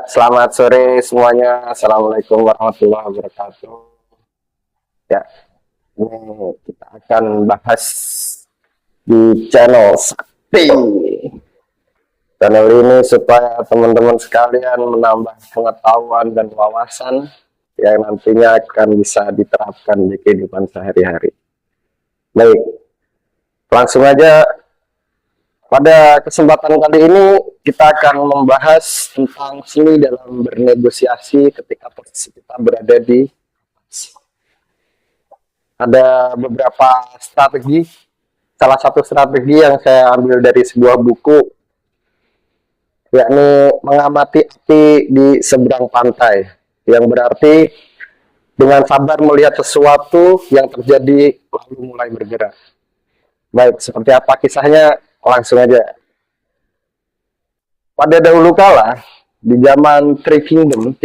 Selamat sore semuanya. Assalamualaikum warahmatullahi wabarakatuh. Ya, ini kita akan bahas di channel Sakti. Channel ini supaya teman-teman sekalian menambah pengetahuan dan wawasan yang nantinya akan bisa diterapkan di kehidupan sehari-hari. Baik, langsung aja. Pada kesempatan kali ini kita akan membahas tentang seni dalam bernegosiasi ketika posisi kita berada di atas. Ada beberapa strategi. Salah satu strategi yang saya ambil dari sebuah buku, yakni mengamati api di seberang pantai, yang berarti dengan sabar melihat sesuatu yang terjadi lalu mulai bergerak. Baik, seperti apa kisahnya? Langsung aja. Pada dahulu kala, di zaman Three Kingdom, 3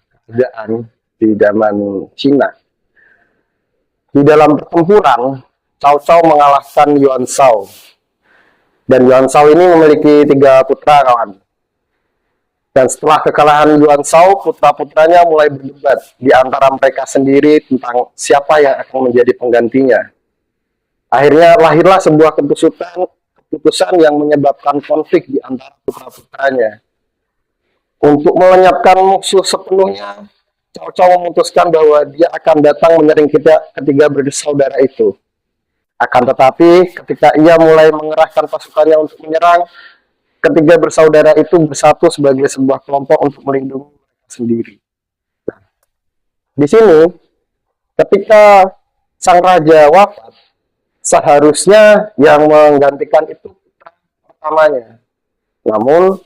kerajaan di zaman Cina, di dalam pertempuran, Cao Cao mengalahkan Yuan Shao. Dan Yuan Shao ini memiliki 3 putra, kawan. Dan setelah kekalahan Yuan Shao, putra-putranya mulai berdebat di antara mereka sendiri tentang siapa yang akan menjadi penggantinya. Akhirnya lahirlah sebuah keputusan yang menyebabkan konflik di antara putra-putranya. Untuk melenyapkan musuh sepenuhnya, Cao Cao memutuskan bahwa dia akan datang menyerang ketiga bersaudara itu. Akan tetapi, ketika ia mulai mengerahkan pasukannya untuk menyerang, ketiga bersaudara itu bersatu sebagai sebuah kelompok untuk melindungi mereka sendiri. Nah, di sini, ketika sang raja wafat, seharusnya yang menggantikan itu putra pertamanya. Namun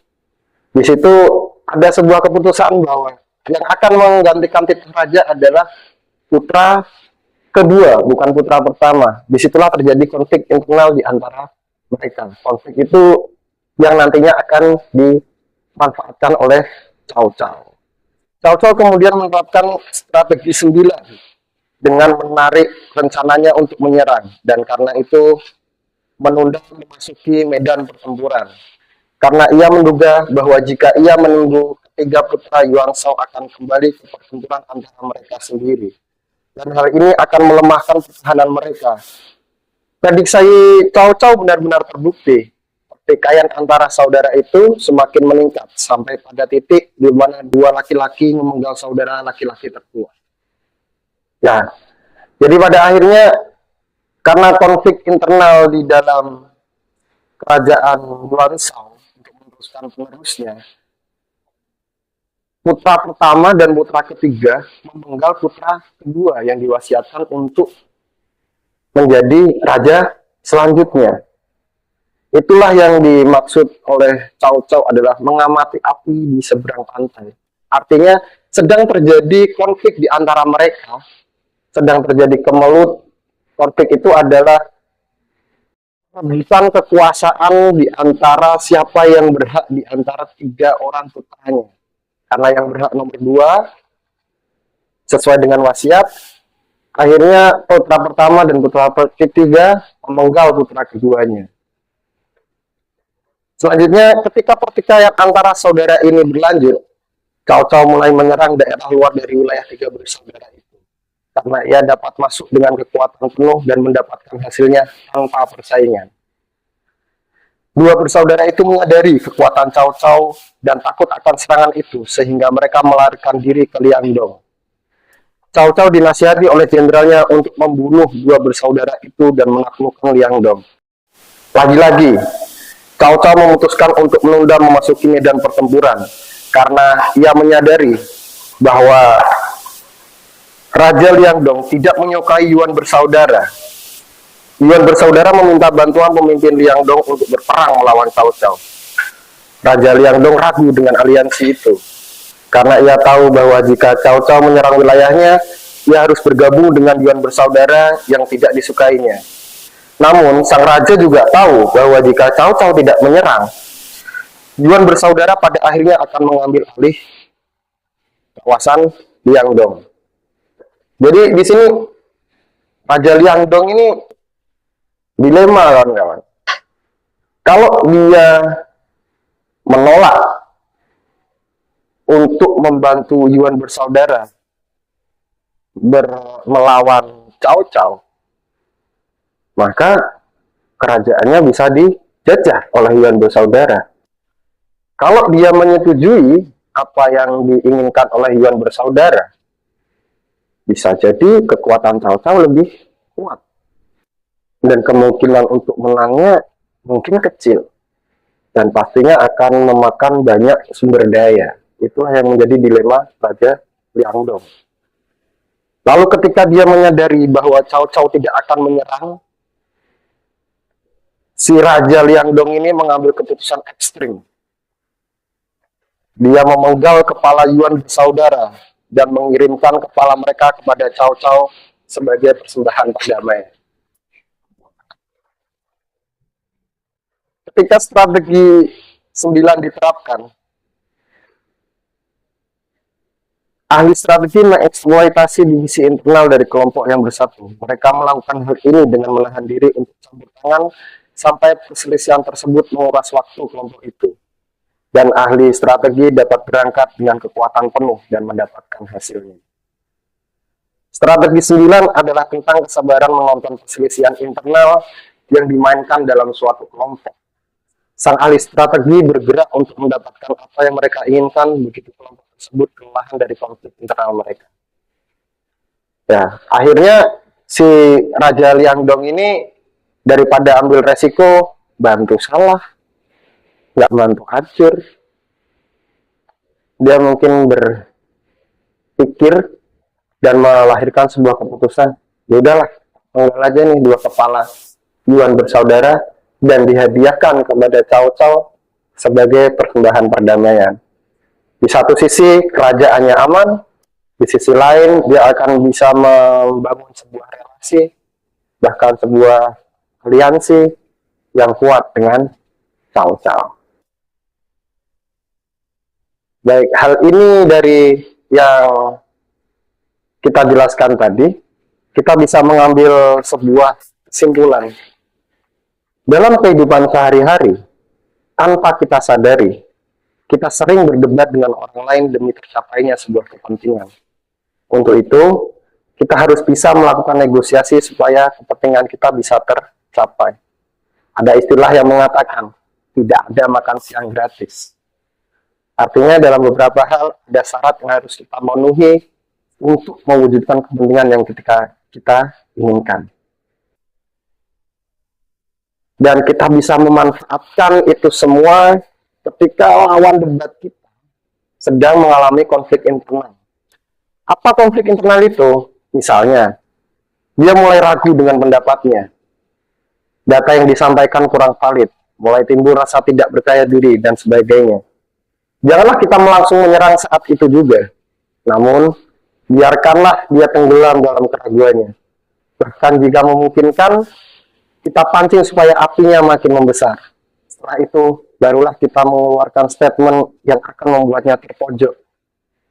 di situ ada sebuah keputusan bahwa yang akan menggantikan titel raja adalah putra kedua, bukan putra pertama. Disitulah terjadi konflik internal di antara mereka. Konflik itu yang nantinya akan dimanfaatkan oleh Cao Cao. Cao Cao kemudian menerapkan strategi 9 dengan menarik rencananya untuk menyerang, dan karena itu menunda memasuki medan pertempuran. Karena ia menduga bahwa jika ia menunggu ketiga putra Yuan Shao akan kembali ke pertempuran antara mereka sendiri, dan hal ini akan melemahkan pertahanan mereka. Prediksi Cao Cao benar-benar terbukti. Pertikaian antara saudara itu semakin meningkat sampai pada titik di mana 2 laki-laki memenggal saudara laki-laki tertua. Ya, jadi pada akhirnya karena konflik internal di dalam kerajaan Yuan Shao untuk meneruskan penerusnya, putra pertama dan putra ketiga memenggal putra kedua yang diwasiatkan untuk menjadi raja selanjutnya. Itulah yang dimaksud oleh Cao Cao adalah mengamati api di seberang pantai. Artinya sedang terjadi konflik di antara mereka, sedang terjadi kemelut. Konflik itu adalah perebutan kekuasaan di antara siapa yang berhak di antara 3 orang putranya. Karena yang berhak nomor 2 sesuai dengan wasiat, akhirnya putra pertama dan putra ketiga memenggal putra keduanya. Selanjutnya, ketika pertikaian antara saudara ini berlanjut, Cao Cao mulai menyerang daerah luar dari wilayah 3 bersaudara itu. Karena ia dapat masuk dengan kekuatan penuh dan mendapatkan hasilnya tanpa persaingan. 2 bersaudara itu menyadari kekuatan Cao Cao dan takut akan serangan itu, sehingga mereka melarikan diri ke Liangdong. Cao Cao dinasihati oleh jenderalnya untuk membunuh 2 bersaudara itu dan menaklukkan Liangdong. Lagi-lagi, Cao Cao memutuskan untuk menunda memasuki medan pertempuran, karena ia menyadari bahwa Raja Liangdong tidak menyukai Yuan bersaudara. Yuan bersaudara meminta bantuan pemimpin Liangdong untuk berperang melawan Cao Cao. Raja Liangdong ragu dengan aliansi itu, karena ia tahu bahwa jika Cao Cao menyerang wilayahnya, ia harus bergabung dengan Yuan bersaudara yang tidak disukainya. Namun, sang raja juga tahu bahwa jika Cao Cao tidak menyerang, Yuan bersaudara pada akhirnya akan mengambil alih kawasan Liangdong. Jadi di sini Raja Liangdong ini dilema, kawan-kawan. Kalau dia menolak untuk membantu Yuan bersaudara melawan Cao Cao, maka kerajaannya bisa dijajah oleh Yuan bersaudara. Kalau dia menyetujui apa yang diinginkan oleh Yuan bersaudara, bisa jadi kekuatan Cao Cao lebih kuat. Dan kemungkinan untuk menangnya mungkin kecil. Dan pastinya akan memakan banyak sumber daya. Itulah yang menjadi dilema Raja Liangdong. Lalu ketika dia menyadari bahwa Cao Cao tidak akan menyerang, si Raja Liangdong ini mengambil keputusan ekstrim. Dia memenggal kepala Yuan bersaudara dan mengirimkan kepala mereka kepada Cao Cao sebagai persembahan perdamaian. Ketika strategi 9 diterapkan, ahli strategi mengeksploitasi divisi internal dari kelompok yang bersatu. Mereka melakukan hal ini dengan menahan diri untuk campur tangan sampai perselisihan tersebut menguras waktu kelompok itu. Dan ahli strategi dapat berangkat dengan kekuatan penuh dan mendapatkan hasilnya. Strategi 9 adalah tentang kesabaran menonton perselisihan internal yang dimainkan dalam suatu kelompok. Sang ahli strategi bergerak untuk mendapatkan apa yang mereka inginkan begitu kelompok tersebut kelelahan dari konflik internal mereka. Ya, akhirnya si Raja Liangdong ini daripada ambil resiko bantu salah, nggak bantu hancur, dia mungkin berpikir dan melahirkan sebuah keputusan, ya udahlah, penggal aja nih 2 kepala Yuan bersaudara dan dihadiahkan kepada Cao Cao sebagai persembahan perdamaian. Di satu sisi kerajaannya aman, di sisi lain dia akan bisa membangun sebuah relasi, bahkan sebuah aliansi yang kuat dengan Cao Cao. Baik, hal ini dari yang kita jelaskan tadi, kita bisa mengambil sebuah kesimpulan. Dalam kehidupan sehari-hari, tanpa kita sadari, kita sering berdebat dengan orang lain demi tercapainya sebuah kepentingan. Untuk itu, kita harus bisa melakukan negosiasi supaya kepentingan kita bisa tercapai. Ada istilah yang mengatakan, tidak ada makan siang gratis. Artinya dalam beberapa hal ada syarat yang harus kita memenuhi untuk mewujudkan kepentingan yang ketika kita inginkan. Dan kita bisa memanfaatkan itu semua ketika lawan debat kita sedang mengalami konflik internal. Apa konflik internal itu? Misalnya, dia mulai ragu dengan pendapatnya. Data yang disampaikan kurang valid, mulai timbul rasa tidak percaya diri, dan sebagainya. Janganlah kita langsung menyerang saat itu juga. Namun, biarkanlah dia tenggelam dalam keraguannya. Bahkan jika memungkinkan, kita pancing supaya apinya makin membesar. Setelah itu, barulah kita mengeluarkan statement yang akan membuatnya terpojok.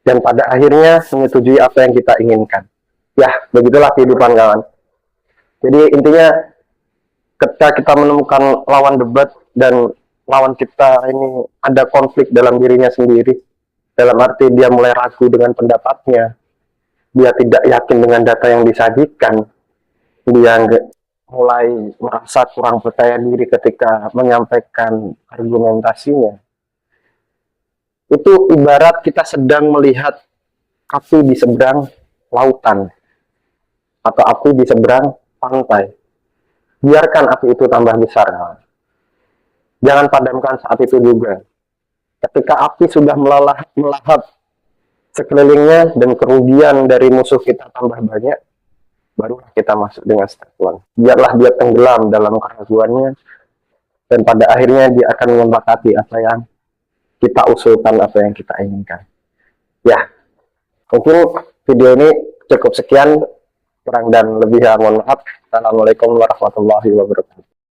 Dan pada akhirnya menyetujui apa yang kita inginkan. Ya, begitulah kehidupan kawan. Jadi intinya, ketika kita menemukan lawan debat dan lawan kita ini ada konflik dalam dirinya sendiri, dalam arti dia mulai ragu dengan pendapatnya, dia tidak yakin dengan data yang disajikan, dia mulai merasa kurang percaya diri ketika menyampaikan argumentasinya. Itu ibarat kita sedang melihat api di seberang lautan atau api di seberang pantai. Biarkan api itu tambah besar, kawan. Jangan padamkan saat itu juga. Ketika api sudah melahap sekelilingnya dan kerugian dari musuh kita tambah banyak, barulah kita masuk dengan statement. Biarlah dia tenggelam dalam keraguannya, dan pada akhirnya dia akan menyepakati apa yang kita usulkan, apa yang kita inginkan. Ya, mungkin video ini cukup sekian. Kurang dan lebih mohon maaf. Assalamualaikum warahmatullahi wabarakatuh.